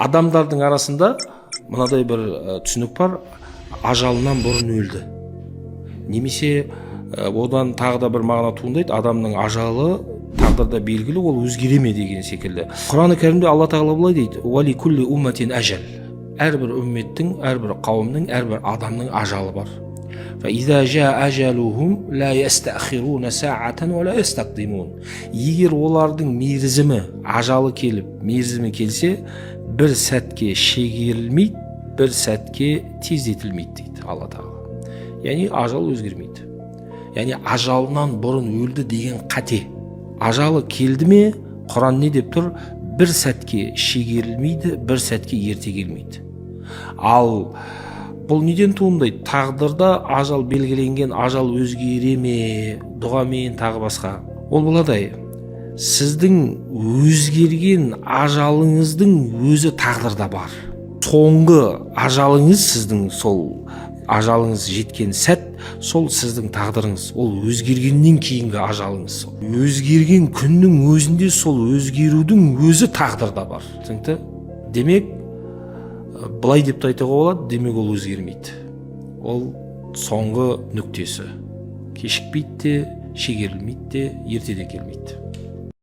Адамдардың арасында мынадай бір түсінік бар, ажалынан бұрын өлді. Немесе одан тағы да бір мағына туындайды, адамның ажалы тағдырда белгілі, ол өзгере ме деген секілді. Құран-ы Кәрімде Алла тағала былай дейді: "Уали кулли умматин ажал". Әрбір үмметтің, әрбір қауымның, әрбір адамның ажалы бар. فَإِذَا جَاءَ أَجَلُهُمْ لَا يَسْتَأْخِرُونَ سَاعَةً وَلَا يَسْتَقْدِمُونَ. Егер олардың мерзімі, ажалы келіп, мерзімі келсе, бір сәтке шегерілмейді, бір сәтке тездетілмейді дейді Алла тағала. Яғни ажал өзгермейді. Яғни ажалынан бұрын өлді деген қате. Ажалы келді ме, Құран не деп тұр? Бір сәтке шегерілмейді, бір сәтке ерте келмейді. Ал бұл неден туындайды? Тағдырда ажал белгіленген, ажал өзгере ме, дұғамен тағы басқа. Ол былай: сіздің өзгерген ажалыңыздың өзі тағдырда бар. Соңғы ажалыңыз, сіздің сол ажалыңыз жеткен сәт, сол сіздің тағдырыңыз. Ол өзгергеннен кейінгі ажалыңыз. Өзгерген күннің өзінде сол өзгерудің өзі тағдырда бар. Түсінікті? Демек, былай деп айтуға болады, демек ол өзгермейді. Ол соңғы нүктесі. Кешікпейді де, шегерілмейді де, ерте де келмейді.